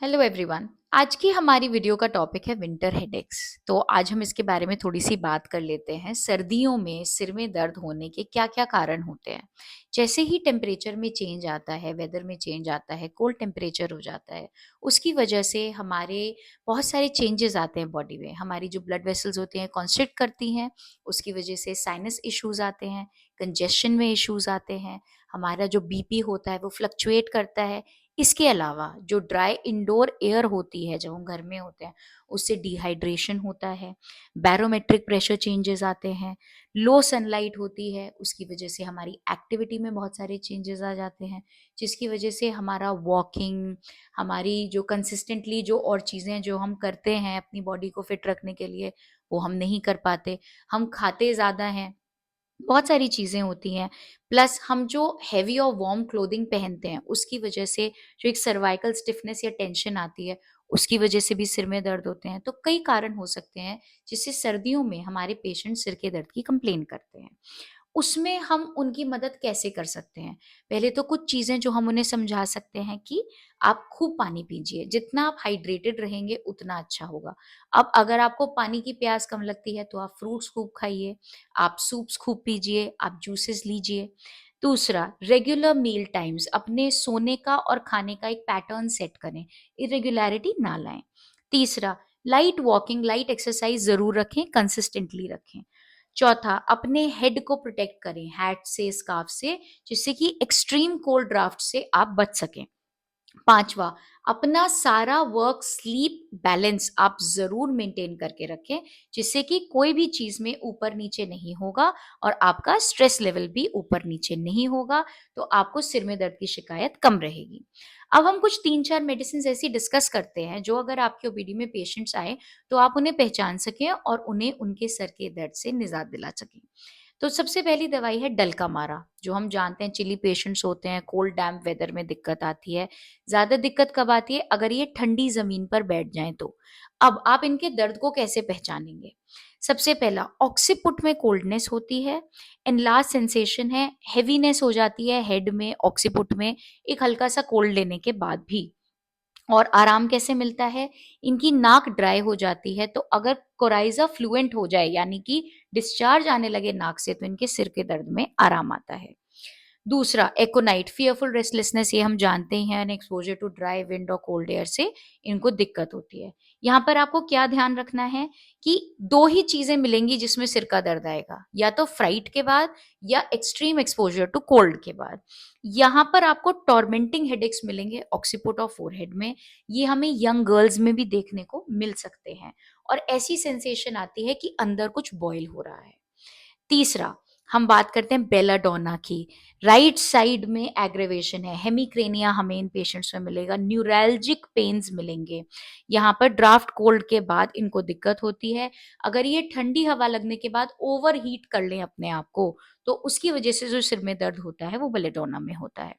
Hello everyone. आज की हमारी वीडियो का टॉपिक है विंटर हेडेक्स। तो आज हम इसके बारे में थोड़ी सी बात कर लेते हैं। सर्दियों में सिर में दर्द होने के क्या क्या कारण होते हैं। जैसे ही टेम्परेचर में चेंज आता है, वेदर में चेंज आता है, कोल्ड टेम्परेचर हो जाता है, उसकी वजह से हमारे बहुत सारे चेंजेस आते हैं बॉडी में। हमारी जो ब्लड वेसल्स होती हैं कॉन्स्ट्रिक्ट करती हैं, उसकी वजह से साइनस इश्यूज आते हैं, कंजेशन में इश्यूज आते हैं, हमारा जो बीपी होता है वो फ्लक्चुएट करता है। इसके अलावा जो ड्राई इंडोर एयर होती है, जब हम घर में होते हैं, उससे डिहाइड्रेशन होता है, बैरोमेट्रिक प्रेशर चेंजेस आते हैं, लो सनलाइट होती है, उसकी वजह से हमारी एक्टिविटी में बहुत सारे चेंजेस आ जाते हैं, जिसकी वजह से हमारा वॉकिंग, हमारी जो कंसिस्टेंटली जो और चीज़ें जो हम करते हैं अपनी बॉडी को फिट रखने के लिए, वो हम नहीं कर पाते। हम खाते ज़्यादा हैं, बहुत सारी चीज़ें होती हैं। प्लस हम जो हेवी और वार्म क्लोथिंग पहनते हैं, उसकी वजह से जो एक सर्वाइकल स्टिफनेस या टेंशन आती है, उसकी वजह से भी सिर में दर्द होते हैं। तो कई कारण हो सकते हैं जिससे सर्दियों में हमारे पेशेंट सिर के दर्द की कंप्लेन करते हैं। उसमें हम उनकी मदद कैसे कर सकते हैं? पहले तो कुछ चीज़ें जो हम उन्हें समझा सकते हैं कि आप खूब पानी पीजिए, जितना आप हाइड्रेटेड रहेंगे उतना अच्छा होगा। अब अगर आपको पानी की प्यास कम लगती है तो आप फ्रूट्स खूब खाइए, आप सूप्स खूब पीजिए, आप जूसेस लीजिए। दूसरा, रेगुलर मील टाइम्स, अपने सोने का और खाने का एक पैटर्न सेट करें, इरेगुलरिटी ना लाएं। तीसरा, लाइट वॉकिंग, लाइट एक्सरसाइज ज़रूर रखें, कंसिस्टेंटली रखें। चौथा, अपने हेड को प्रोटेक्ट करें हैट से, स्कार्फ से, जिससे कि एक्सट्रीम कोल्ड ड्राफ्ट से आप बच सकें। पांचवा, अपना सारा वर्क स्लीप बैलेंस आप जरूर मेंटेन करके रखें, जिससे कि कोई भी चीज में ऊपर नीचे नहीं होगा और आपका स्ट्रेस लेवल भी ऊपर नीचे नहीं होगा, तो आपको सिर में दर्द की शिकायत कम रहेगी। अब हम कुछ 3-4 मेडिसिन ऐसी डिस्कस करते हैं जो अगर आपके ओपीडी में पेशेंट्स आए तो आप उन्हें पहचान सकें और उन्हें उनके सर के दर्द से निजात दिला सकें। तो सबसे पहली दवाई है डल्का मारा, जो हम जानते हैं चिली पेशेंट्स होते हैं, कोल्ड डैम्प वेदर में दिक्कत आती है। ज्यादा दिक्कत कब आती है? अगर ये ठंडी जमीन पर बैठ जाएं तो। अब आप इनके दर्द को कैसे पहचानेंगे? सबसे पहला, ऑक्सीपुट में कोल्डनेस होती है, एनलार्ज सेंसेशन है, हेवीनेस हो जाती है हेड में, ऑक्सीपुट में एक हल्का सा कोल्ड लेने के बाद भी। और आराम कैसे मिलता है? इनकी नाक ड्राई हो जाती है, तो अगर कोराइजा फ्लुएंट हो जाए, यानी कि डिस्चार्ज आने लगे नाक से, तो इनके सिर के दर्द में आराम आता है। दूसरा, एकोनाइट, फियरफुल रेस्टलेसनेस, ये हम जानते ही हैं, एक्सपोजर टू ड्राई विंड और कोल्ड एयर से इनको दिक्कत होती है। यहाँ पर आपको क्या ध्यान रखना है कि दो ही चीजें मिलेंगी जिसमें सिर का दर्द आएगा, या तो फ्राइट के बाद या एक्सट्रीम एक्सपोजर टू कोल्ड के बाद। यहाँ पर आपको टॉर्मेंटिंग हेडेक्स मिलेंगे ऑक्सीपुट और फोरहेड में। ये हमें यंग गर्ल्स में भी देखने को मिल सकते हैं, और ऐसी सेंसेशन आती है कि अंदर कुछ बॉयल हो रहा है। तीसरा, हम बात करते हैं बेलाडोना की। राइट साइड में एग्रेवेशन है, हेमिक्रेनिया हमें इन पेशेंट्स में मिलेगा, न्यूरैल्जिक पेन्स मिलेंगे। यहाँ पर ड्राफ्ट कोल्ड के बाद इनको दिक्कत होती है। अगर ये ठंडी हवा लगने के बाद ओवर हीट कर लें अपने आप को, तो उसकी वजह से जो सिर में दर्द होता है वो बेलेडोना में होता है।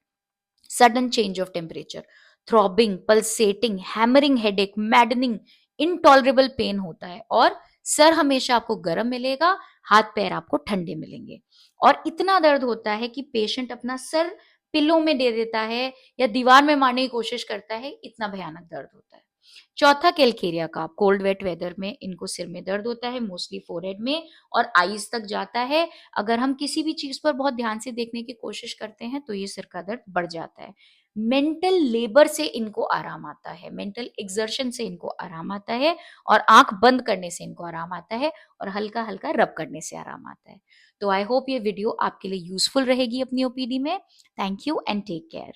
Sudden change of temperature, throbbing, pulsating, hammering headache, maddening, intolerable pain होता है, और सर हमेशा आपको गर्म मिलेगा, हाथ पैर आपको ठंडे मिलेंगे, और इतना दर्द होता है कि पेशेंट अपना सर पिलो में दे देता है या दीवार में मारने की कोशिश करता है, इतना भयानक दर्द होता है। चौथा, कैलकेरिया का, कोल्ड वेट वेदर में इनको सिर में दर्द होता है, मोस्टली फोरहेड में और आईज तक जाता है। अगर हम किसी भी चीज पर बहुत ध्यान से देखने की कोशिश करते हैं तो ये सिर का दर्द बढ़ जाता है। मेंटल लेबर से इनको आराम आता है, मेंटल एक्सर्शन से इनको आराम आता है, और आंख बंद करने से इनको आराम आता है, और हल्का हल्का रब करने से आराम आता है। तो आई होप ये वीडियो आपके लिए यूजफुल रहेगी अपनी ओपीडी में। Thank you and take care.